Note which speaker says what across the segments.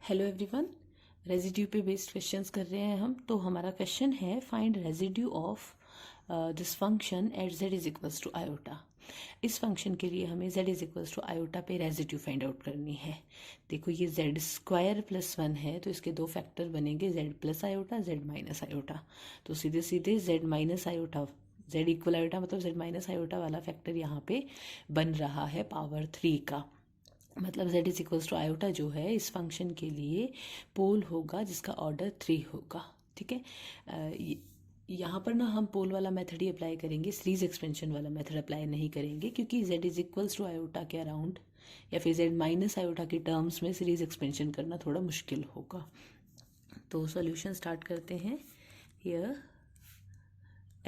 Speaker 1: Hello everyone, residue पे based questions कर रहे हैं हम। तो हमारा क्वेश्चन है find residue of this function at z is equals to iota. इस फंक्शन के लिए हमें z is equals to iota पे रेजिड्यू फाइंड आउट करनी है। देखो ये z स्क्वायर प्लस 1 है तो इसके दो फैक्टर बनेंगे, z plus iota, z minus iota. तो सीधे सीधे z minus iota, z equal iota मतलब z माइनस आयोटा वाला फैक्टर यहाँ पे बन रहा है पावर 3 का। मतलब z is equals to iota जो है इस फंक्शन के लिए पोल होगा जिसका ऑर्डर 3 होगा। ठीक है, यहाँ पर ना हम पोल वाला मेथड ही अप्लाई करेंगे, सीरीज एक्सपेंशन वाला मेथड अप्लाई नहीं करेंगे क्योंकि z is equals to iota के अराउंड या फिर z माइनस आयोटा के टर्म्स में सीरीज एक्सपेंशन करना थोड़ा मुश्किल होगा। तो सॉल्यूशन स्टार्ट करते हैं। Here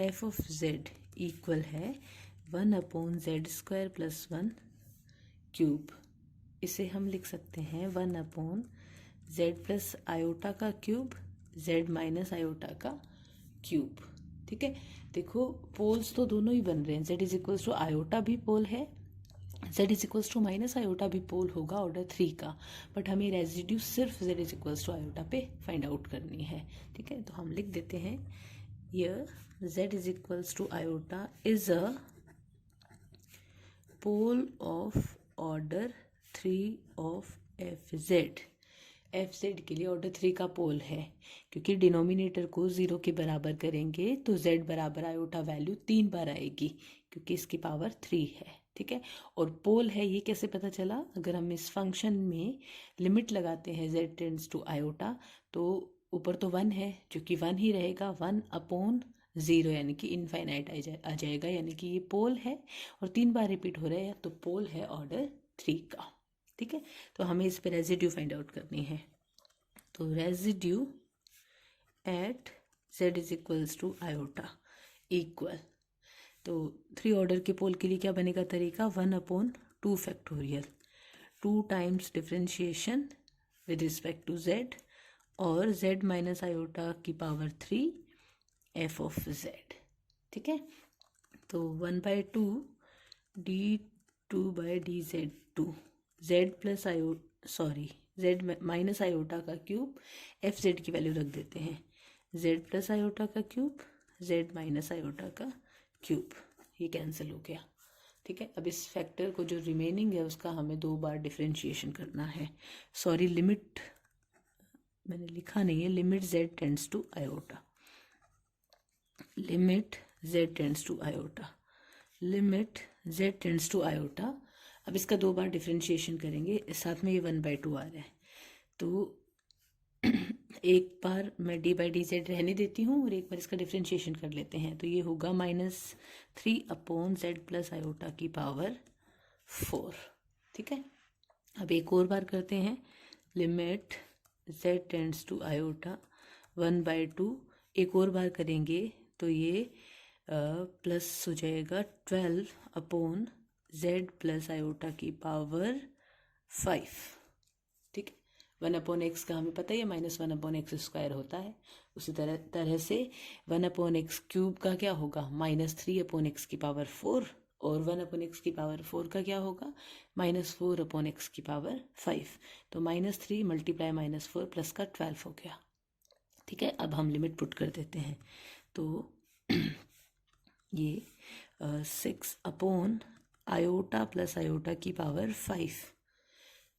Speaker 1: f of z equal है 1/z² प्लस 1 क्यूब। इसे हम लिख सकते हैं 1/z प्लस आयोटा का क्यूब, z माइनस आयोटा का क्यूब। ठीक है, देखो पोल्स तो दोनों ही बन रहे हैं, z is equals to iota भी पोल है, z is equals to minus iota भी पोल होगा ऑर्डर 3 का। बट हमें रेजिड्यू सिर्फ z is equals to iota पे फाइंड आउट करनी है। ठीक है, तो हम लिख देते हैं here z is equals to iota is a pole of order 3 of F Z के लिए ऑर्डर 3 का पोल है। क्योंकि डिनोमिनेटर को 0 के बराबर करेंगे तो z बराबर आयोटा वैल्यू 3 बार आएगी क्योंकि इसकी पावर 3 है। ठीक है, और पोल है ये कैसे पता चला? अगर हम इस फंक्शन में लिमिट लगाते हैं z टेंड्स टू आयोटा तो ऊपर तो 1 है जो कि 1 ही रहेगा, 1/0 यानी कि इनफाइनाइट आ जाएगा, यानी कि ये पोल है और 3 बार रिपीट हो रहा है तो पोल है ऑर्डर 3 का। ठीक है, तो हमें इस पे रेजिड्यू फाइंड आउट करनी है। तो residue at z is equals to iota equal, तो 3 ऑर्डर के पोल के लिए क्या बनेगा तरीका? 1/2 factorial, 2 times differentiation with respect to z और z माइनस आयोटा की पावर 3 f ऑफ z। ठीक है, तो 1/2 d2/dz2 z plus z minus iota का क्यूब, एफ जेड की वैल्यू रख देते हैं, z प्लस आयोटा का क्यूब, z माइनस आयोटा का क्यूब, ये कैंसिल हो गया। ठीक है, अब इस फैक्टर को जो रिमेनिंग है उसका हमें 2 बार डिफ्रेंशिएशन करना है। सॉरी, लिमिट मैंने लिखा नहीं है, limit z tends to iota, limit z tends to iota, limit z tends to iota. अब इसका 2 बार डिफ्रेंशिएशन करेंगे, साथ में ये 1/2 आ रहा है तो एक बार मैं d/dz रहने देती हूँ और एक बार इसका डिफ्रेंशिएशन कर लेते हैं। तो ये होगा -3/z प्लस आयोटा की पावर 4। ठीक है, अब एक और बार करते हैं, limit z tends to iota 1/2, एक और बार करेंगे तो ये प्लस हो जाएगा 12/z प्लस आयोटा की पावर 5। ठीक है, 1/x का हमें पता ही है -1/x² होता है। उसी तरह से 1/x क्यूब का क्या होगा? -3/x की पावर 4, और 1/x की पावर 4 का क्या होगा? -4/x की पावर 5। तो -3 मल्टीप्लाई -4 प्लस का 12 हो गया। ठीक है, अब हम लिमिट पुट कर देते हैं तो ये 6 आयोटा प्लस आयोटा की पावर 5,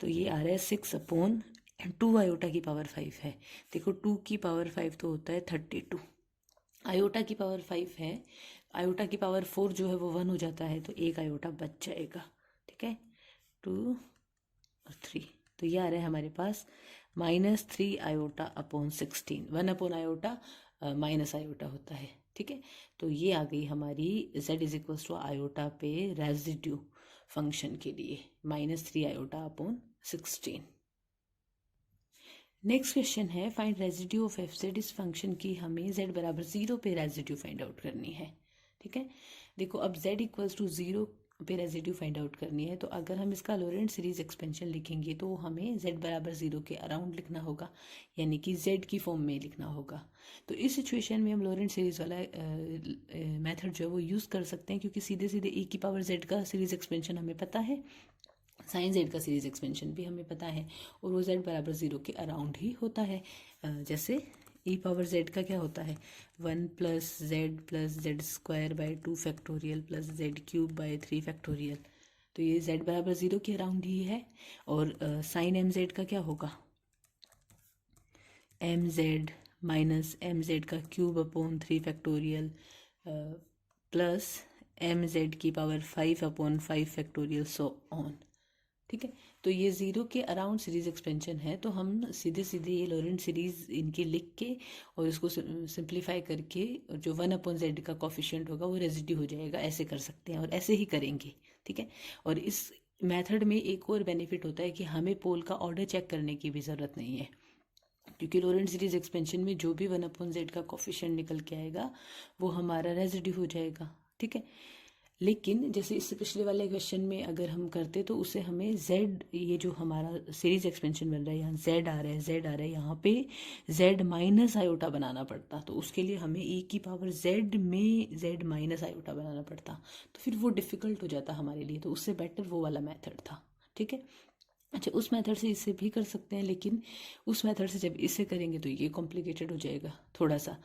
Speaker 1: तो ये आ रहा है 6/2 आयोटा की पावर 5 है। देखो 2 की पावर 5 तो होता है 32, आयोटा की पावर 5 है, आयोटा की पावर 4 जो है वो 1 हो जाता है तो एक आयोटा बच जाएगा। ठीक है, 2 और 3, तो ये आ रहा है हमारे पास -3 आयोटा/16, 1 आयोटा माइनस आयोटा होता है। ठीक है, तो ये आ गई हमारी z is equals to iota पे रेजिड्यू फंक्शन के लिए -3 आयोटा/16। नेक्स्ट क्वेश्चन है find residue of F Z. इस फंक्शन की हमें z बराबर 0 पे रेजिड्यू फाइंड आउट करनी है। ठीक है, देखो अब z इक्वल्स टू 0 पे रेजिड्यू फाइंड आउट करनी है तो अगर हम इसका लोरेंट सीरीज एक्सपेंशन लिखेंगे तो हमें z बराबर 0 के अराउंड लिखना होगा, यानी कि z की फॉर्म में लिखना होगा। तो इस सिचुएशन में हम लोरेंट सीरीज वाला मेथड जो है वो यूज़ कर सकते हैं क्योंकि सीधे सीधे e की पावर z का सीरीज एक्सपेंशन हमें पता है। साइन जेड का सीरीज एक्सपेंशन भी हमें पता है, और वो जेड बराबर 0 के अराउंड ही होता है। जैसे ई पावर जेड का क्या होता है, 1 plus Z square by 2 factorial plus Z cube by 3 factorial. तो ये जेड बराबर 0 के अराउंड ही है। और साइन एम जेड का क्या होगा, M Z minus M Z का cube upon 3 factorial plus M Z की power 5 upon 5 factorial so on. ठीक है, तो ये 0 के अराउंड सीरीज एक्सपेंशन है, तो हम सीधे सीधे ये लॉरेंट सीरीज इनकी लिख के और इसको सिंप्लीफाई करके जो 1/z का कॉफिशिएंट होगा वो रेजिड्यू हो जाएगा, ऐसे कर सकते हैं और ऐसे ही करेंगे। ठीक है, और इस मेथड में एक और बेनिफिट होता है कि हमें पोल का ऑर्डर चेक करने की भी ज़रूरत नहीं है, क्योंकि लॉरेंट सीरीज एक्सपेंशन में जो भी 1/z का कॉफिशिएंट निकल के आएगा वो हमारा रेजिड्यू हो जाएगा। ठीक है, लेकिन जैसे इससे पिछले वाले क्वेश्चन में अगर हम करते तो उसे हमें z, ये जो हमारा सीरीज एक्सपेंशन बन रहा है, यहाँ z आ रहा है, यहाँ पे z माइनस आयोटा बनाना पड़ता, तो उसके लिए हमें e की पावर z में z माइनस आयोटा बनाना पड़ता, तो फिर वो डिफ़िकल्ट हो जाता हमारे लिए, तो उससे बेटर वो वाला मेथड था। ठीक है, अच्छा, उस मेथड से इसे भी कर सकते हैं, लेकिन उस मेथड से जब इसे करेंगे तो ये कॉम्प्लिकेटेड हो जाएगा थोड़ा सा,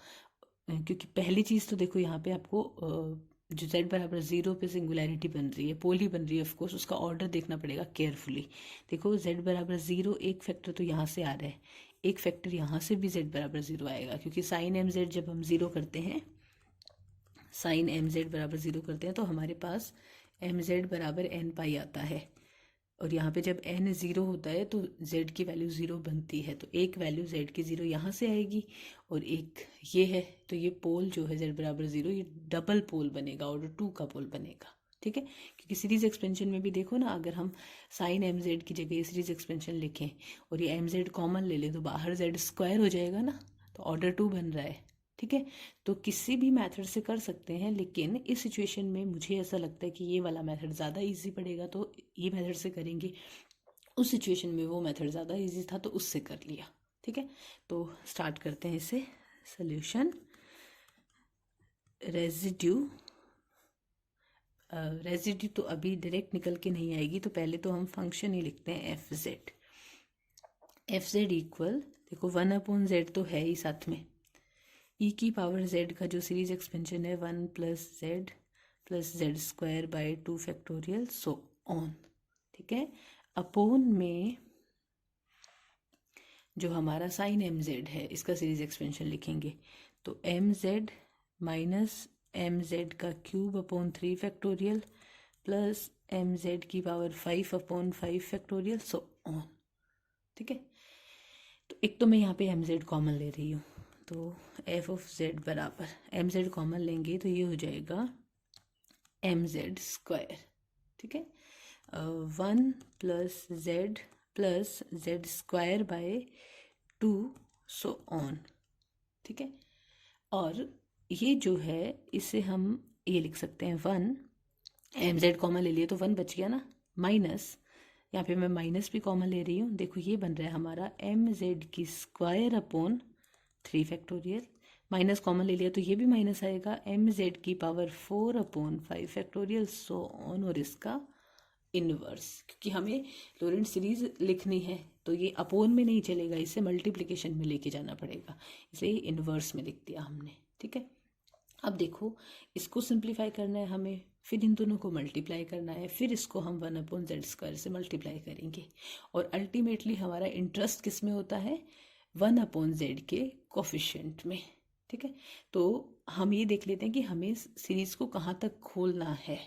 Speaker 1: क्योंकि पहली चीज़ तो देखो यहाँ पे आपको जो z बराबर 0 पे सिंगुलैरिटी बन रही है, पोल ही बन रही है, ऑफकोर्स उसका ऑर्डर देखना पड़ेगा केयरफुली। देखो z बराबर 0, एक फैक्टर तो यहाँ से आ रहा है, एक फैक्टर यहाँ से भी z बराबर 0 आएगा, क्योंकि साइन एम जेड जब हम 0 करते हैं, साइन एम जेड बराबर 0 करते हैं तो हमारे पास एम जेड बराबर एन पाई आता है, और यहाँ पे जब n 0 होता है तो z की वैल्यू 0 बनती है, तो एक वैल्यू z की 0 यहाँ से आएगी और एक ये है, तो ये पोल जो है z बराबर 0 ये डबल पोल बनेगा, ऑर्डर 2 का पोल बनेगा। ठीक है, क्योंकि सीरीज एक्सपेंशन में भी देखो ना, अगर हम साइन एम जेड की जगह सीरीज एक्सपेंशन लिखें और ये एम जेड कॉमन ले लें तो बाहर z स्क्वायर हो जाएगा ना, तो ऑर्डर 2 बन रहा है। ठीक है, तो किसी भी मेथड से कर सकते हैं, लेकिन इस सिचुएशन में मुझे ऐसा लगता है कि ये वाला मेथड ज़्यादा इजी पड़ेगा, तो ये मेथड से करेंगे। उस सिचुएशन में वो मेथड ज़्यादा इजी था तो उससे कर लिया। ठीक है, तो स्टार्ट करते हैं इसे। सोल्यूशन, रेजिड्यू तो अभी डायरेक्ट निकल के नहीं आएगी, तो पहले तो हम फंक्शन ही लिखते हैं एफ जेड इक्वल, देखो 1/z तो है ही साथ में, e की पावर z का जो सीरीज एक्सपेंशन है 1 plus Z square by 2 factorial so on. ठीक है, अपोन में जो हमारा साइन एम जेड है इसका सीरीज एक्सपेंशन लिखेंगे, तो M Z minus M Z का cube upon 3 factorial plus M Z की power 5 upon 5 factorial so on. ठीक है, तो एक तो मैं यहाँ पे एम जेड कॉमन ले रही हूँ, तो एफ ऑफ जेड बराबर एम जेड कॉमन लेंगे तो ये हो जाएगा एम जेड स्क्वायर। ठीक है, 1 plus Z square by 2 so on. ठीक है, और ये जो है इसे हम ये लिख सकते हैं 1, एम जेड कॉमन ले लिए तो 1 बच गया ना, माइनस, यहाँ पे मैं माइनस भी कॉमन ले रही हूँ, देखो ये बन रहा है हमारा एम जेड की square upon 3 factorial, minus common ले लिया तो ये भी माइनस आएगा, एम जेड की power 4 upon 5 factorial so on, और इसका इनवर्स, क्योंकि हमें लॉरेंट सीरीज लिखनी है तो ये अपोन में नहीं चलेगा, इसे मल्टीप्लिकेशन में लेके जाना पड़ेगा, इसलिए इनवर्स में लिख दिया हमने। ठीक है, अब देखो इसको सिंप्लीफाई करना है हमें, फिर इन दोनों को मल्टीप्लाई करना है, फिर इसको हम 1/z² से मल्टीप्लाई करेंगे, और अल्टीमेटली हमारा इंटरेस्ट किस में होता है, 1/z के कोफिशिएंट में। ठीक है, तो हम ये देख लेते हैं कि हमें सीरीज को कहाँ तक खोलना है,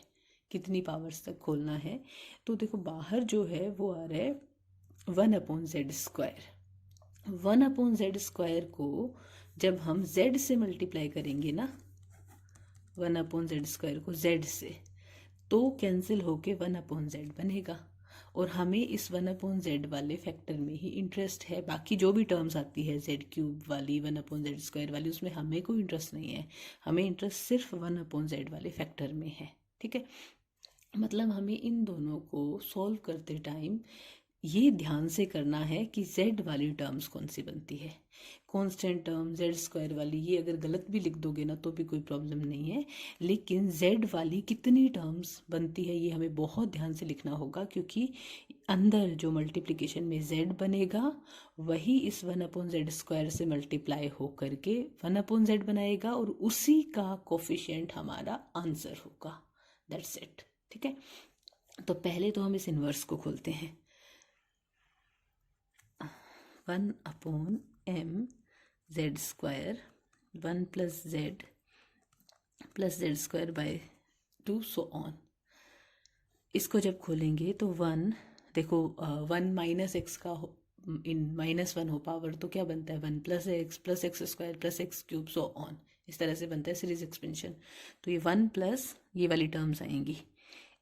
Speaker 1: कितनी पावर्स तक खोलना है। तो देखो बाहर जो है वो आ रहा है 1/z²। 1/z² को जब हम z से मल्टीप्लाई करेंगे ना, 1/z² को z से, तो कैंसिल होके 1/z बनेगा, और हमें इस 1/z वाले फैक्टर में ही इंटरेस्ट है, बाकी जो भी टर्म्स आती है z³ वाली 1/z² वाली उसमें हमें कोई इंटरेस्ट नहीं है, हमें इंटरेस्ट सिर्फ 1/z वाले फैक्टर में है। ठीक है, मतलब हमें इन दोनों को सॉल्व करते टाइम ये ध्यान से करना है कि z वाली टर्म्स कौन सी बनती है। कांस्टेंट टर्म z² वाली, ये अगर गलत भी लिख दोगे ना तो भी कोई प्रॉब्लम नहीं है, लेकिन z वाली कितनी टर्म्स बनती है ये हमें बहुत ध्यान से लिखना होगा, क्योंकि अंदर जो मल्टीप्लिकेशन में z बनेगा वही इस 1/z² से मल्टीप्लाई हो करके 1/z बनाएगा और उसी का कोफिशिएंट हमारा आंसर होगा। That's it. ठीक है, तो पहले तो हम इस इन्वर्स को खोलते हैं। 1/m(z²) 1 + z+z² 2 so on। इसको जब खोलेंगे तो 1, देखो 1 - x का -1 हो पावर तो क्या बनता है 1 + x + x² + x³ so on। इस तरह से बनता है सीरीज एक्सपेंशन। तो ये 1 प्लस ये वाली टर्म्स आएंगी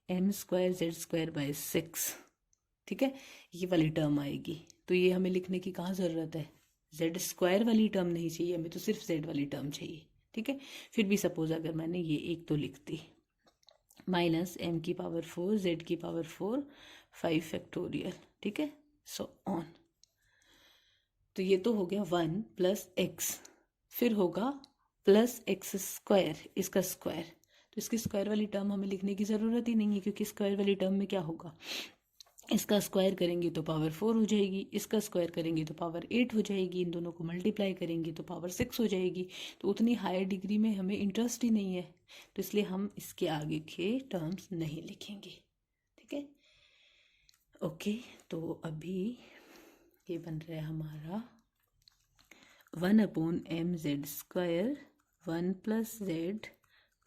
Speaker 1: m² z² 6। ठीक है, ये वाली टर्म आएगी। तो ये हमें लिखने की कहाँ ज़रूरत है, z² वाली टर्म नहीं चाहिए हमें, तो सिर्फ z वाली टर्म चाहिए। ठीक है, फिर भी सपोज अगर मैंने ये एक तो लिख दी -m⁴ z⁴ 5 फैक्टोरियल। ठीक है, सो ऑन। तो ये तो हो गया 1 + x, फिर होगा +x², इसका स्क्वायर। तो इसकी स्क्वायर वाली टर्म हमें लिखने की ज़रूरत ही नहीं है, क्योंकि स्क्वायर वाली टर्म में क्या होगा, इसका स्क्वायर करेंगे तो पावर 4 हो जाएगी, इसका स्क्वायर करेंगे तो पावर 8 हो जाएगी, इन दोनों को मल्टीप्लाई करेंगे तो पावर 6 हो जाएगी। तो उतनी हायर डिग्री में हमें इंटरेस्ट ही नहीं है, तो इसलिए हम इसके आगे के टर्म्स नहीं लिखेंगे। ठीक है, ओके। तो अभी ये बन रहा है हमारा 1/mz², 1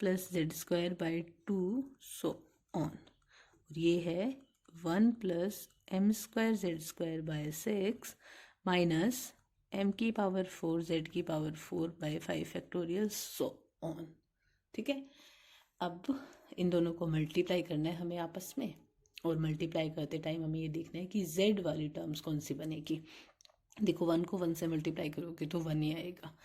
Speaker 1: + z+z² 2 so on। और ये है 1 + m² z² 6 minus m⁴ z⁴ 5 factorial so on. ठीक है, अब इन दोनों को मल्टीप्लाई करना है हमें आपस में, और मल्टीप्लाई करते टाइम हमें ये देखना है कि z वाली टर्म्स कौन सी बनेगी। देखो 1 को 1 से मल्टीप्लाई करोगे तो 1 ही आएगा।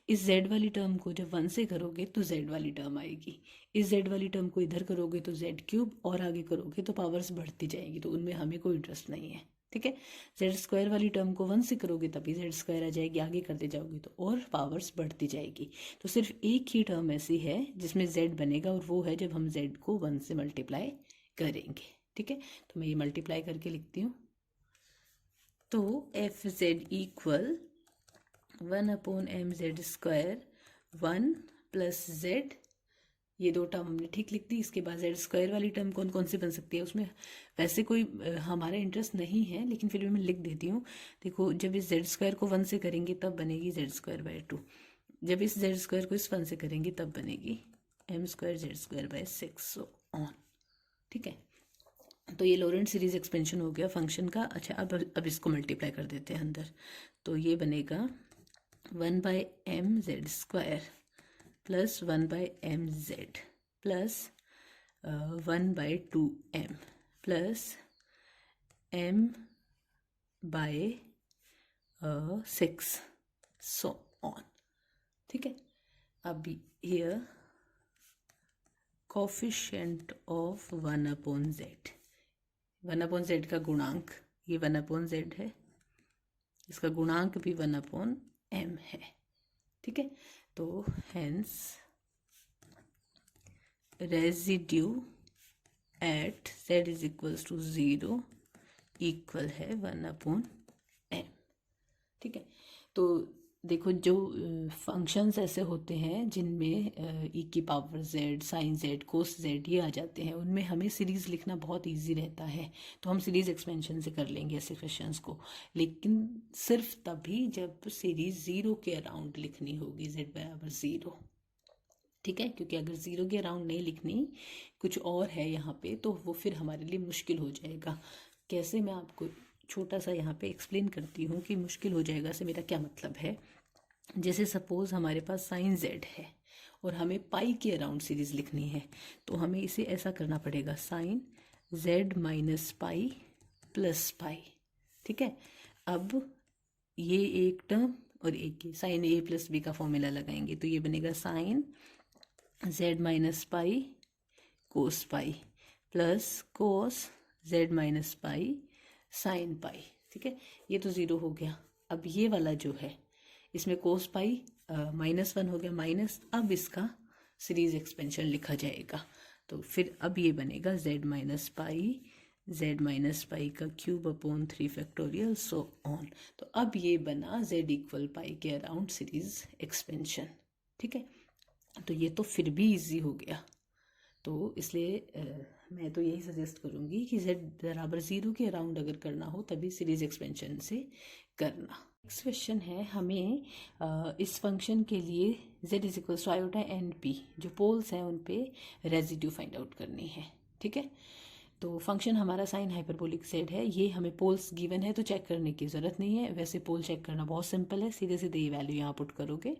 Speaker 1: इस z वाली टर्म को जब 1 से करोगे तो z वाली टर्म आएगी। इस z वाली टर्म को इधर करोगे तो z³ और आगे करोगे तो पावर्स बढ़ती जाएगी, तो उनमें हमें कोई इंटरेस्ट नहीं है। ठीक है, z² वाली टर्म को 1 से करोगे तभी z² आ जाएगी, आगे करते जाओगे तो और पावर्स बढ़ती जाएगी। तो सिर्फ एक ही टर्म ऐसी है जिसमें z बनेगा, और वो है जब हम z को 1 से मल्टीप्लाई करेंगे। ठीक है, तो मैं ये मल्टीप्लाई करके लिखती हूँ। तो f(z) = 1/mz², 1 + z, ये दो टर्म हमने ठीक लिख दी। इसके बाद z² वाली टर्म कौन कौन सी बन सकती है, उसमें वैसे कोई हमारा इंटरेस्ट नहीं है, लेकिन फिर भी मैं लिख देती हूँ। देखो जब इस z² को 1 से करेंगे तब बनेगी z² 2, जब इस z² को इस 1 से करेंगे तब बनेगी m² z² 6 सो ऑन। ठीक है, तो ये लॉरेंट सीरीज एक्सपेंशन हो गया फंक्शन का। अच्छा, अब इसको मल्टीप्लाई कर देते हैं अंदर। तो ये बनेगा 1/mz² + 1/mz + 1/2m + m/6 so on. ठीक है, अब here coefficient of 1/z, 1/z का गुणांक ये 1/z है, इसका गुणांक भी 1/m है। ठीक है, तो hence residue at z = 0 equal है 1/m। ठीक है, तो देखो जो फंक्शंस ऐसे होते हैं जिनमें e⁻z, sin z, cos z ये आ जाते हैं, उनमें हमें सीरीज़ लिखना बहुत इजी रहता है, तो हम सीरीज़ एक्सपेंशन से कर लेंगे ऐसे क्वेश्चंस को, लेकिन सिर्फ तभी जब सीरीज़ 0 के अराउंड लिखनी होगी, z = 0। ठीक है, क्योंकि अगर 0 के अराउंड नहीं लिखनी, कुछ और है यहाँ पे, तो वो फिर हमारे लिए मुश्किल हो जाएगा। कैसे, मैं आपको छोटा सा यहाँ पे एक्सप्लेन करती हूँ कि मुश्किल हो जाएगा से मेरा क्या मतलब है। जैसे सपोज हमारे पास sin z है और हमें पाई के अराउंड सीरीज लिखनी है, तो हमें इसे ऐसा करना पड़ेगा sin z - पाई + पाई। ठीक है, अब ये एक टर्म और एक ये sin a + b का फॉर्मूला लगाएंगे, तो ये बनेगा sin z - पाई cos पाई + cos z - pi sine pi, ठीक है, ये तो 0 हो गया। अब ये वाला जो है इसमें कोस पाई -1 हो गया माइनस, अब इसका सीरीज एक्सपेंशन लिखा जाएगा। तो फिर अब ये बनेगा z माइनस पाई का cube upon 3 factorial so on. तो अब ये बना z इक्वल पाई के अराउंड सीरीज एक्सपेंशन, ठीक है। तो ये तो फिर भी इजी हो गया, तो इसलिए मैं तो यही सजेस्ट करूँगी कि z बराबर 0 के अराउंड अगर करना हो तभी सीरीज एक्सपेंशन से करना। नेक्स्ट क्वेश्चन है, हमें इस फंक्शन के लिए z is equal to iota N P जो पोल्स हैं उन पे रेजिड्यू फाइंड आउट करनी है, ठीक है। तो फंक्शन हमारा साइन हाइपरबोलिक z है, ये हमें पोल्स गिवन है तो चेक करने की ज़रूरत नहीं है। वैसे पोल चेक करना बहुत सिंपल है, सीधे सीधे ये वैल्यू यहाँ पुट करोगे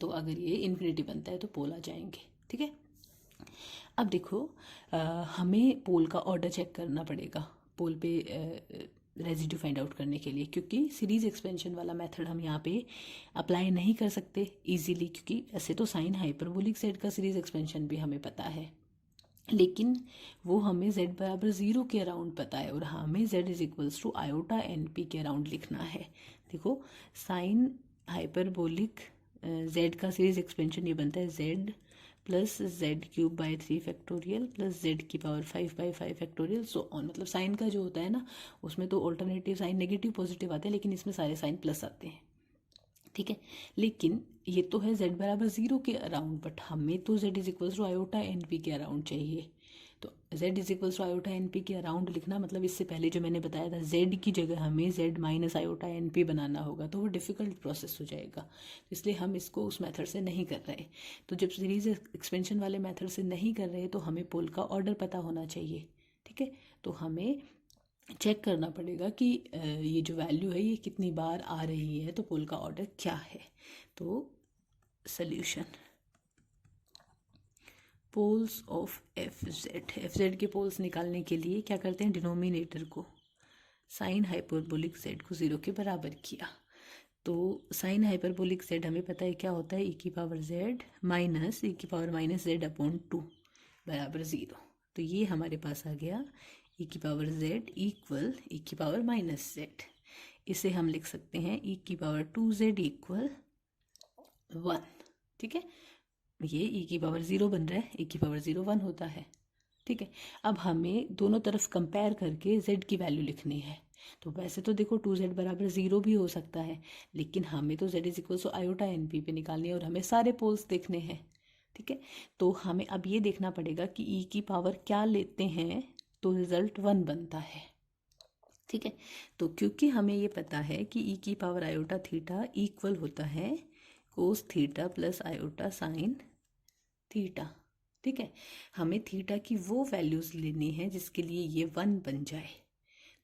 Speaker 1: तो अगर ये इन्फिनिटी बनता है तो पोल आ जाएंगे, ठीक है। अब देखो हमें पोल का ऑर्डर चेक करना पड़ेगा पोल पे रेजिड्यू फाइंड आउट करने के लिए, क्योंकि सीरीज एक्सपेंशन वाला मेथड हम यहाँ पे अप्लाई नहीं कर सकते इजीली, क्योंकि ऐसे तो साइन हाइपरबोलिक z का सीरीज एक्सपेंशन भी हमें पता है, लेकिन वो हमें z बराबर 0 के अराउंड पता है और हमें z is equals to iota N P के अराउंड लिखना है। देखो साइन हाइपरबोलिक z का सीरीज एक्सपेंशन ये बनता है z plus Z cube by 3 factorial plus Z की power 5 by 5 factorial so on. मतलब साइन का जो होता है ना उसमें तो ऑल्टरनेटिव साइन नेगेटिव पॉजिटिव आते हैं, लेकिन इसमें सारे साइन प्लस आते हैं, ठीक है। लेकिन ये तो है z बराबर 0 के अराउंड, बट हमें तो z is equals to iota N P के अराउंड चाहिए। तो z is equals to iota N P के अराउंड लिखना मतलब इससे पहले जो मैंने बताया था z की जगह हमें z minus iota N P बनाना होगा, तो वो डिफ़िकल्ट प्रोसेस हो जाएगा, इसलिए हम इसको उस मेथड से नहीं कर रहे। तो जब सीरीज एक्सपेंशन वाले मेथड से नहीं कर रहे तो हमें पोल का ऑर्डर पता होना चाहिए, ठीक है। तो हमें चेक करना पड़ेगा कि ये जो वैल्यू है ये कितनी बार आ रही है, तो पोल का ऑर्डर क्या है। तो solution, poles of F Z के पोल्स निकालने के लिए क्या करते हैं, डिनोमिनेटर को साइन हाइपरबोलिक जेड को 0 के बराबर किया। तो साइन हाइपरबोलिक जेड हमें पता है क्या होता है, ई की पावर जेड माइनस ई की पावर माइनस जेड अपॉन 2 बराबर 0। तो ये हमारे पास आ गया ई की पावर जेड इक्वल ई की पावर माइनस जेड। इसे हम लिख सकते हैं ई की पावर 2z इक्वल 1, ठीक है। ये ई की पावर 0 बन रहा है, ई की पावर 0 1 होता है, ठीक है। अब हमें दोनों तरफ कंपेयर करके z की वैल्यू लिखनी है। तो वैसे तो देखो 2z बराबर 0 भी हो सकता है, लेकिन हमें तो z is equal to iota N P पे निकालनी है और हमें सारे पोल्स देखने हैं, ठीक है। तो हमें अब ये देखना पड़ेगा कि ई की पावर क्या लेते हैं तो रिजल्ट 1 बनता है, ठीक है। तो क्योंकि हमें ये पता है कि ई की पावर आयोटा थीटा इक्वल होता है cos theta plus iota sine theta, ठीक है। हमें थीटा की वो वैल्यूज लेनी है जिसके लिए ये 1 बन जाए।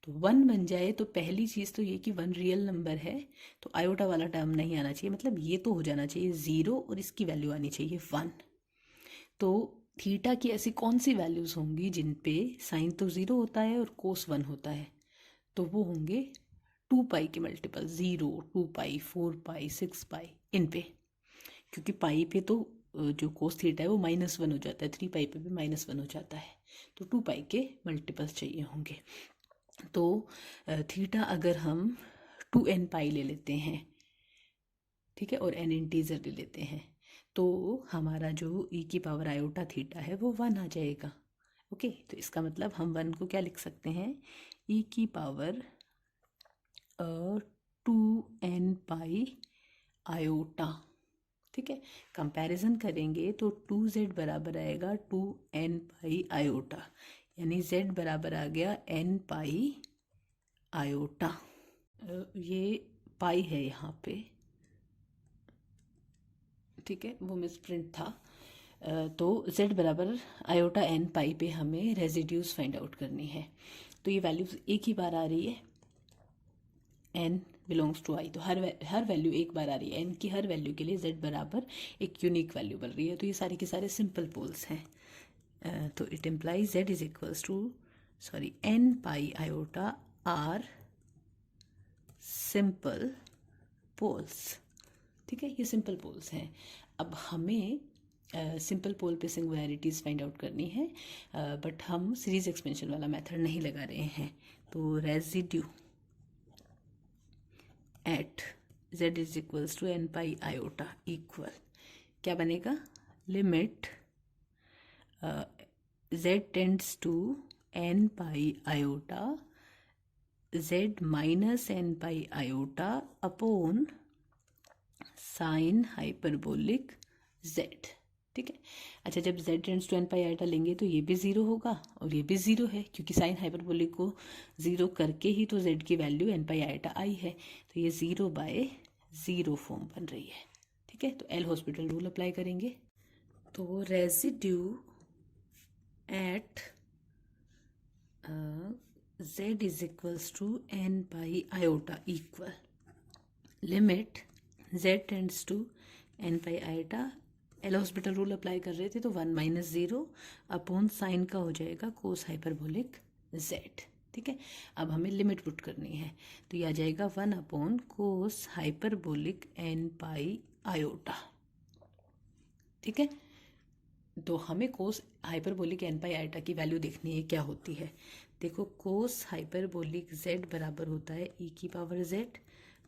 Speaker 1: तो 1 बन जाए तो पहली चीज़ तो ये कि 1 रियल नंबर है, तो आयोटा वाला टर्म नहीं आना चाहिए, मतलब ये तो हो जाना चाहिए 0 और इसकी वैल्यू आनी चाहिए 1। तो थीटा की ऐसी कौन सी वैल्यूज़ होंगी जिन पे साइन तो 0 होता है और कोस 1 होता है, तो वो होंगे 2 पाई के मल्टीपल 0, 2 पाई, 4 पाई, 6 पाई, इन पे। क्योंकि पाई पे तो जो कोस थीटा है वो -1 हो जाता है, 3 पाई पे भी -1 हो जाता है, तो 2 पाई के मल्टीपल्स चाहिए होंगे। तो थीटा अगर हम 2n पाई ले लेते हैं, ठीक है, और n इंटीजर ले लेते हैं, तो हमारा जो ई की पावर आयोटा थीटा है वो 1 आ जाएगा, ओके। तो इसका मतलब हम 1 को क्या लिख सकते हैं, ई की पावर 2n पाई आयोटा, ठीक है। कंपैरिजन करेंगे तो 2z बराबर आएगा 2n पाई आयोटा, यानी z बराबर आ गया n पाई आयोटा। ये पाई है यहाँ पे, ठीक है, वो मिसप्रिंट था। तो z बराबर आयोटा n पाई पे हमें रेजिड्यूज फाइंड आउट करनी है। तो ये वैल्यूज एक ही बार आ रही है, n बिलोंग्स टू i, तो हर वैल्यू एक बार आ रही है, n की हर वैल्यू के लिए z बराबर एक यूनिक वैल्यू बन रही है। तो ये सारे के सारे सिंपल पोल्स हैं। तो it implies z is equals to n pi iota are simple poles, ठीक है, ये सिंपल पोल्स हैं। अब हमें सिंपल पोल पे सिंगुलैरिटीज़ फाइंड आउट करनी है, बट हम सीरीज एक्सपेंशन वाला मेथड नहीं लगा रहे हैं। तो residue at z is equals to N pi iota equal क्या बनेगा, limit z tends to N pi iota z minus N pi iota upon sine hyperbolic z। ठीक है, अच्छा जब z tends to N pi iota लेंगे तो ये भी ज़ीरो होगा और ये भी ज़ीरो है, क्योंकि साइन हाइपरबोलिक को ज़ीरो करके ही तो z की वैल्यू एन पाई आयोटा आई है, तो ये 0/0 फॉर्म बन रही है। ठीक है, तो एल हॉस्पिटल रूल अप्लाई करेंगे। तो residue at z is equals to N pi iota equal limit z tends to N pi iota, L hospital rule apply कर रहे थे तो 1 - 0 अपॉन साइन का हो जाएगा कोस हाइपरबोलिक z। ठीक है, अब हमें लिमिट पुट करनी है, तो ये आ जाएगा 1 upon cos hyperbolic N pi iota. ठीक है, तो हमें cos hyperbolic N pi iota की वैल्यू देखनी है क्या होती है। देखो कोस हाइपरबोलिक z बराबर होता है e की पावर z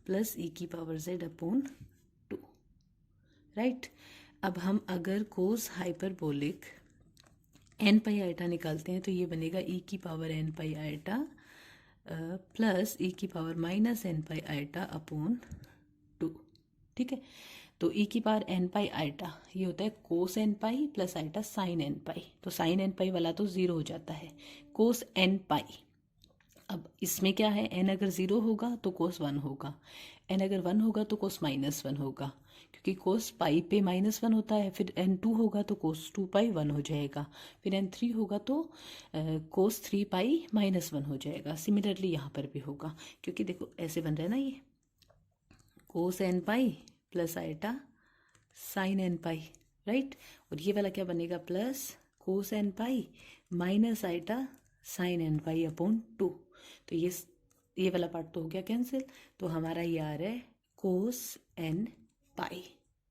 Speaker 1: प्लस e की पावर z अपॉन 2, राइट। अब हम अगर cos hyperbolic N pi iota निकालते हैं तो ये बनेगा e की power N pi iota plus e की power minus N pi iota upon 2। ठीक है, तो e की पावर एन पाई आयोटा ये होता है cos N pi plus iota sine N pi, तो साइन एन पाई वाला तो ज़ीरो हो जाता है, कोस एन पाई। अब इसमें क्या है, n अगर 0 होगा तो कोस 1 होगा, n अगर 1 होगा तो कोस -1 होगा, क्योंकि कोस पाई पे -1 होता है, फिर n2 होगा तो कोस 2 पाई 1 हो जाएगा, फिर n3 होगा तो कोस 3 पाई -1 हो जाएगा। सिमिलरली यहाँ पर भी होगा, क्योंकि देखो ऐसे बन रहा है ना, ये cos N pi plus iota sine N pi, right, और ये वाला क्या बनेगा, plus cos N pi minus iota sine N pi upon 2। तो ये वाला पार्ट तो हो गया कैंसिल, तो हमारा ये आ रहा है कोस एन पाई।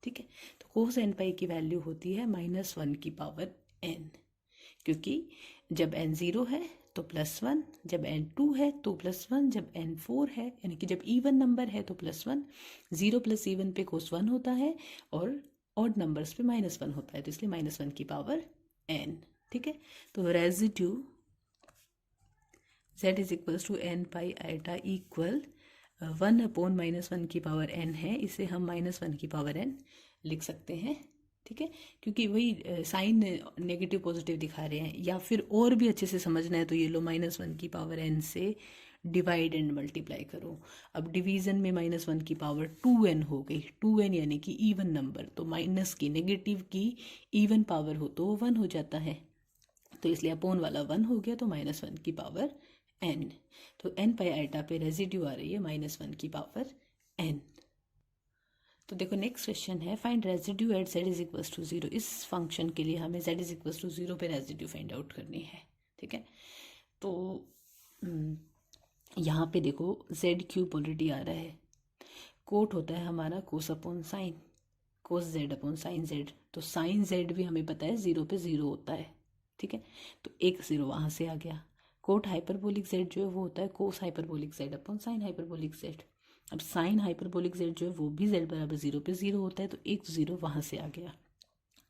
Speaker 1: ठीक है, तो कोस एन पाई की वैल्यू होती है -1 की पावर n, क्योंकि जब n 0 है तो +1, जब n2 है तो +1, जब n4 है यानी कि जब इवन नंबर है तो +1, 0 + इवन पे कोस 1 होता है और ऑड नंबर्स पे -1 होता है, तो इसलिए -1 की पावर n। ठीक है, तो residue z is equals to N pi iota equal 1 upon -1 की पावर n है, इसे हम -1 की पावर n लिख सकते हैं। ठीक है, क्योंकि वही साइन नेगेटिव पॉजिटिव दिखा रहे हैं, या फिर और भी अच्छे से समझना है तो ये लो -1 की पावर n से डिवाइड एंड मल्टीप्लाई करो। अब डिवीजन में -1 की पावर 2n हो गई, 2n यानी कि इवन नंबर, तो माइनस की नेगेटिव की इवन पावर हो तो 1 हो जाता है, तो इसलिए अपोन वाला 1 हो गया, तो -1 की पावर n। तो n पाई आयोटा पे रेजिड्यू आ रही है -1 की पावर n। तो देखो नेक्स्ट क्वेश्चन है, find residue at z is equals to 0। इस फंक्शन के लिए हमें z इज इक्वल्स टू 0 पे रेजिड्यू फाइंड आउट करनी है। ठीक है, तो यहाँ पे देखो z³ ऑलरेडी आ रहा है, कोट होता है हमारा कोस अपॉन साइन, कोस z अपॉन साइन z, तो साइन z भी हमें पता है 0 पे 0 होता है। ठीक है, तो एक 0 वहाँ से आ गया। कोट हाइपरबोलिक z जो है वो होता है cos hyperbolic z upon sine hyperbolic z। अब साइन हाइपरबोलिक z जो है वो भी z बराबर 0 पे 0 होता है, तो एक 0 वहाँ से आ गया,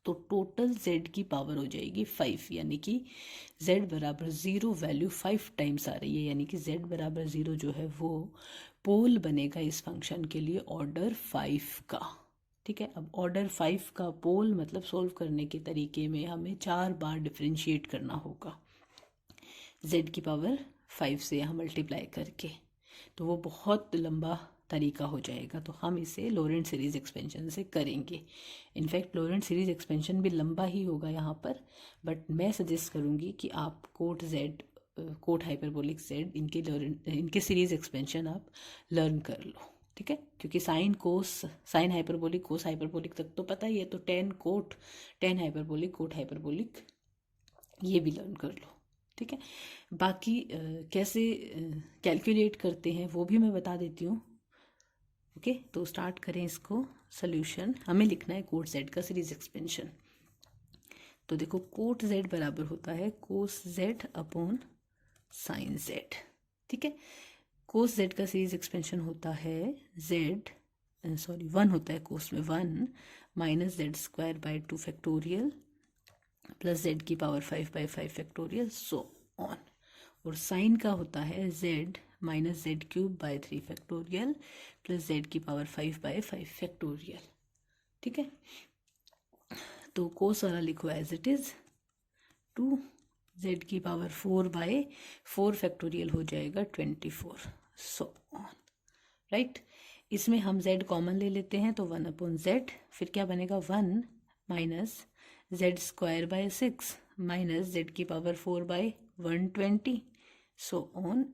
Speaker 1: तो टोटल z की पावर हो जाएगी 5, यानी कि z बराबर 0 वैल्यू 5 टाइम्स आ रही है, यानी कि z बराबर 0 जो है वो पोल बनेगा इस फंक्शन के लिए ऑर्डर 5 का। ठीक है, अब ऑर्डर 5 का पोल मतलब सोल्व करने के तरीके में हमें 4 बार डिफ्रेंशिएट करना होगा z की पावर 5 से यहाँ मल्टीप्लाई करके, तो वो बहुत लंबा तरीका हो जाएगा, तो हम इसे लोरेंट सीरीज एक्सपेंशन से करेंगे। इनफैक्ट लोरेंट सीरीज एक्सपेंशन भी लंबा ही होगा यहाँ पर, बट मैं सजेस्ट करूँगी कि आप cot z, cot hyperbolic z, इनके सीरीज एक्सपेंशन आप लर्न कर लो। ठीक है, क्योंकि sine cos sine hyperbolic cos hyperbolic तक तो पता ही है, तो tan cot tan hyperbolic cot hyperbolic ये भी लर्न कर लो। ठीक है, बाकी कैसे कैलकुलेट करते हैं वो भी मैं बता देती हूँ। ओके, तो स्टार्ट करें इसको। सोल्यूशन हमें लिखना है कोट z का सीरीज एक्सपेंशन। तो देखो कोट z बराबर होता है कोस z अपॉन साइन z। ठीक है, कोस z का सीरीज एक्सपेंशन होता है वन होता है कोस में 1 minus Z square by 2 factorial plus z की power 5 by 5 factorial so on. और साइन का होता है z minus Z cube by 3 factorial plus z की पावर 5 बाई 5 फैक्टोरियल। ठीक है, तो कोस वाला लिखो एज इट इज 2 z की पावर 4 बाई 4 फैक्टोरियल हो जाएगा 24 सो ऑन। राइट, इसमें हम z कॉमन ले लेते हैं तो 1 अपॉन z, फिर क्या बनेगा 1 minus Z square by 6 minus Z की power 4 by 120 so on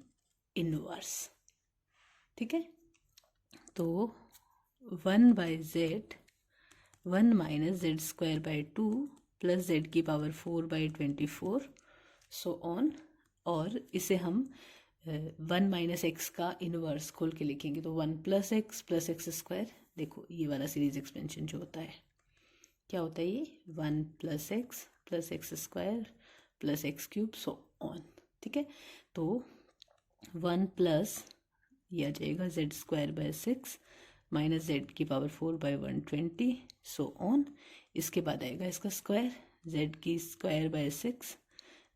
Speaker 1: inverse. ठीक है, तो 1 by Z 1 minus Z square by 2 plus Z की पावर 4 बाई 24 सो ऑन। और इसे हम 1 माइनस एक्स का इनवर्स खोल के लिखेंगे तो 1 प्लस एक्स स्क्वायर। देखो ये वाला सीरीज एक्सपेंशन जो होता है क्या होता है, ये 1 plus x square plus x cube so on. ठीक है, तो 1 प्लस ये आ जाएगा Z square by 6 minus Z की पावर 4 बाई 120 सो ऑन। इसके बाद आएगा इसका स्क्वायर, जेड की स्क्वायर बाय 6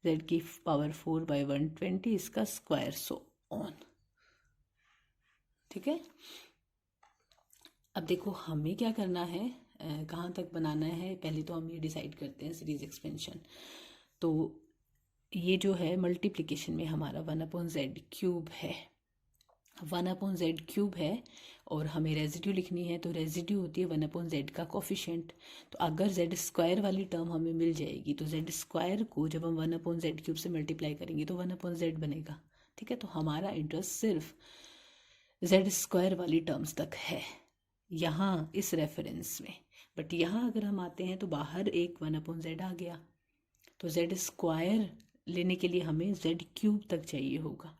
Speaker 1: जेड की पावर 4 बाई 120 इसका स्क्वायर सो ऑन। ठीक है, अब देखो हमें क्या करना है, कहाँ तक बनाना है, पहले तो हम ये डिसाइड करते हैं सीरीज एक्सपेंशन। तो ये जो है मल्टीप्लिकेशन में हमारा 1 अपॉन जेड क्यूब है, 1 अपॉन जेड क्यूब है और हमें रेजिड्यू लिखनी है तो रेजिड्यू होती है 1 अपॉन जेड का कोफिशिएंट। तो अगर जेड स्क्वायर वाली टर्म हमें मिल जाएगी तो जेड स्क्वायर को जब हम 1 अपॉन जेड क्यूब से मल्टीप्लाई करेंगे तो 1 अपॉन जेड बनेगा। ठीक है, तो हमारा इंटरेस्ट सिर्फ जेड स्क्वायर वाली टर्म्स तक है यहाँ इस रेफरेंस में। बट यहाँ अगर हम आते हैं तो बाहर एक 1 अपॉन जेड आ गया, तो जेड स्क्वायर लेने के लिए हमें जेड क्यूब तक चाहिए होगा।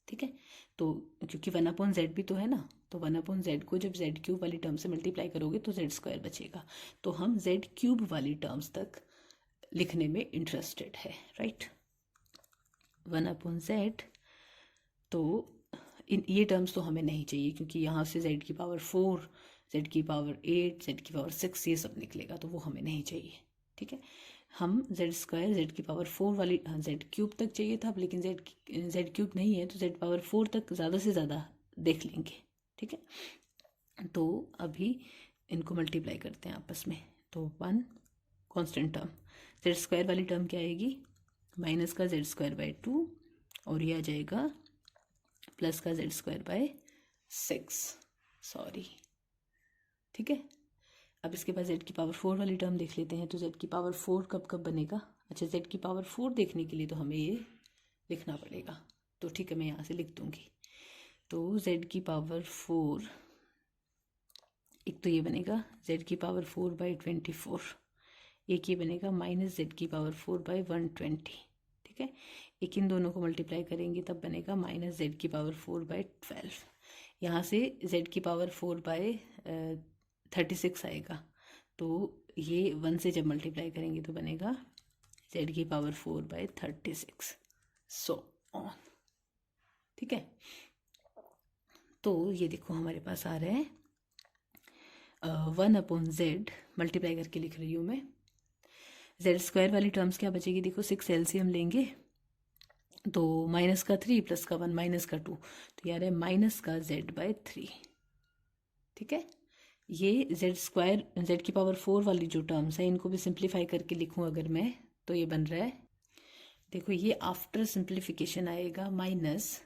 Speaker 1: ठीक है, तो क्योंकि 1 अपॉन जेड भी तो है ना, तो 1 अपॉन जेड को जब जेड क्यूब वाली टर्म से मल्टीप्लाई करोगे तो जेड स्क्वायर बचेगा। तो हम जेड क्यूब वाली टर्म्स तक लिखने में इंटरेस्टेड है। राइट, 1 अपॉन जेड, तो ये टर्म्स तो हमें नहीं चाहिए क्योंकि यहाँ से जेड की पावर 4 जेड की पावर 8 जेड की पावर 6 ये सब निकलेगा, तो वो हमें नहीं चाहिए। ठीक है, हम जेड स्क्वायर जेड की पावर 4 वाली जेड क्यूब तक चाहिए था, लेकिन जेड क्यूब नहीं है तो जेड पावर 4 तक ज़्यादा से ज़्यादा देख लेंगे। ठीक है, तो अभी इनको मल्टीप्लाई करते हैं आपस में, तो 1 कांस्टेंट टर्म जेड स्क्वायर वाली टर्म क्या आएगी, माइनस का जेड स्क्वायर बाय 2 और ये आ जाएगा प्लस का जेड स्क्वायर बाय 6 सॉरी। ठीक है, अब इसके बाद जेड की पावर 4 वाली टर्म देख लेते हैं। तो जेड की पावर 4 कब कब बनेगा, अच्छा जेड की पावर 4 देखने के लिए तो हमें ये लिखना पड़ेगा, तो ठीक है मैं यहाँ से लिख दूंगी। तो जेड की पावर 4 एक तो ये बनेगा जेड की पावर 4 बाई 24, एक ये बनेगा माइनस जेड की पावर 4 बाई 120। ठीक है, एक इन दोनों को मल्टीप्लाई करेंगे तब बनेगा माइनस जेड की पावर 4 बाई 12। यहाँ से जेड की पावर 4 बाई 36 आएगा, तो ये 1 से जब मल्टीप्लाई करेंगे तो बनेगा जेड की पावर 4 बाई 36 सो ऑन। ठीक है, तो ये देखो हमारे पास आ रहे हैं 1 अपॉन जेड मल्टीप्लाई करके लिख रही हूँ मैं। जेड स्क्वायर वाली टर्म्स क्या बचेगी, देखो 6 एलसीएम लेंगे तो माइनस का 3 प्लस का 1 माइनस का 2, तो यार है माइनस का जेड बाय 3। ठीक है, ये जेड स्क्वायर जेड की पावर 4 वाली जो टर्म्स है इनको भी सिंप्लीफाई करके लिखूं अगर मैं, तो ये बन रहा है, देखो ये आफ्टर सिंप्लीफिकेशन आएगा माइनस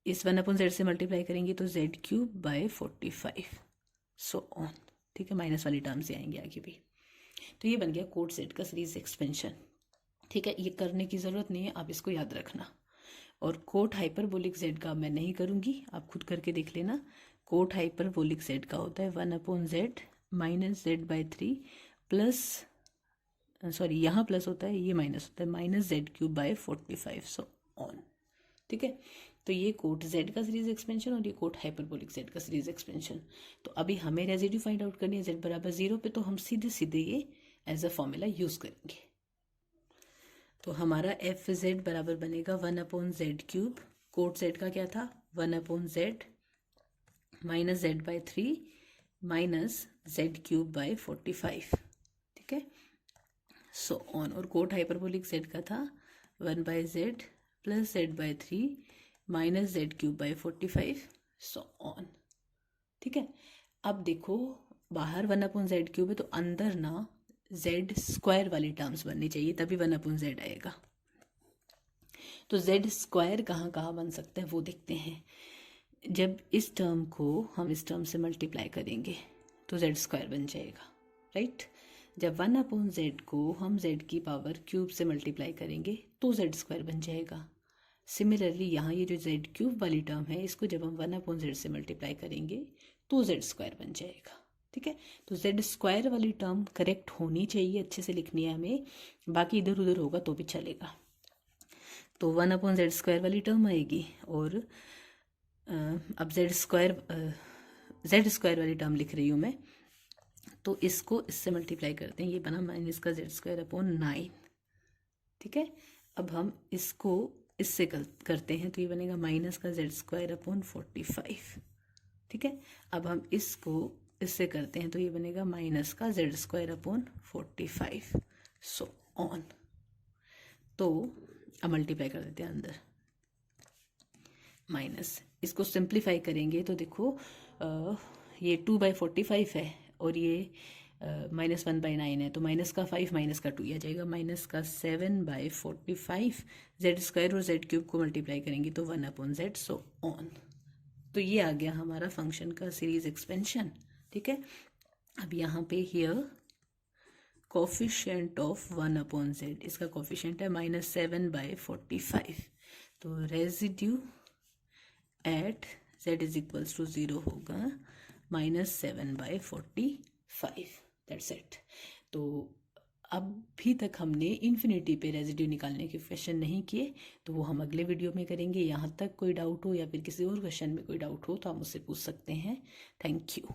Speaker 1: इस 1 अपॉन जेड से मल्टीप्लाई करेंगे तो Z cube by 45 so on. ठीक है, माइनस वाली टर्म्स से आएंगे आगे भी। तो ये बन गया कोट जेड का सीरीज एक्सपेंशन। ठीक है, ये करने की ज़रूरत नहीं है, आप इसको याद रखना। और कोट हाइपरबोलिक जेड का मैं नहीं करूँगी, आप खुद करके देख लेना। कोट हाइपरबोलिक जेड का होता है 1 upon Z minus Z by 3 plus sorry यहाँ प्लस होता है, ये माइनस होता है, minus Z cube by 45 so on. ठीक है, तो ये कोट जेड का सीरीज एक्सपेंशन और ये कोट हाइपरबोलिक जेड का सीरीज एक्सपेंशन। तो अभी हमें रेजिड्यू फाइंड आउट करनी है जेड बराबर 0 पे, तो हम सीधे सीधे ये एज अ फॉर्मूला यूज करेंगे। तो हमारा एफ जेड बराबर बनेगा 1/z³ कोट जेड का क्या था 1/z minus Z by 3 minus z³/45, ठीक है, सो ऑन। और कोट हाइपरबोलिक जेड का था 1/z plus z/3 minus z³/45, so on, ठीक है। अब देखो बाहर 1/z³ है तो अंदर ना z² वाली टर्म्स बननी चाहिए, तभी 1/z आएगा। तो z² कहाँ कहाँ बन सकते हैं वो देखते हैं। जब इस टर्म को हम इस टर्म से मल्टीप्लाई करेंगे तो z² बन जाएगा, राइट। जब 1/z को हम z की पावर क्यूब से मल्टीप्लाई करेंगे तो z² बन जाएगा। सिमिलरली यहाँ ये जो z³ वाली टर्म है इसको जब हम 1/z से मल्टीप्लाई करेंगे तो z² बन जाएगा, ठीक है। तो z² वाली टर्म करेक्ट होनी चाहिए, अच्छे से लिखनी है हमें, बाकी इधर उधर होगा तो भी चलेगा। तो 1/z² वाली टर्म आएगी और अब z² वाली टर्म लिख रही हूँ मैं, तो इसको इससे मल्टीप्लाई करते हैं, ये बना माइनस का z²/9, ठीक है। अब हम इसको इससे करते हैं तो ये बनेगा माइनस का z²/45, ठीक है। अब हम इसको इससे करते हैं तो ये बनेगा माइनस का z²/45, सो ऑन। तो अब मल्टीप्लाई कर देते हैं अंदर, माइनस, इसको सिंप्लीफाई करेंगे तो देखो ये 2/45 है और ये -1/9 है, तो माइनस का 5 माइनस का 2 आ जाएगा, माइनस का 7/45, z² और z³ को मल्टीप्लाई करेंगे तो 1/z, सो ऑन। तो ये आ गया हमारा फंक्शन का सीरीज एक्सपेंशन, ठीक है। अब यहाँ पे हियर कोफिशिएंट ऑफ 1/z, इसका कोफिशिएंट है -7/45, तो रेजिड्यू एट z=0 होगा -7/45, दैट्स इट। तो अभी तक हमने इन्फिनिटी पे रेजिड्यू निकालने के क्वेश्चन नहीं किए, तो वो हम अगले वीडियो में करेंगे। यहाँ तक कोई डाउट हो या फिर किसी और क्वेश्चन में कोई डाउट हो तो आप मुझसे पूछ सकते हैं। Thank you.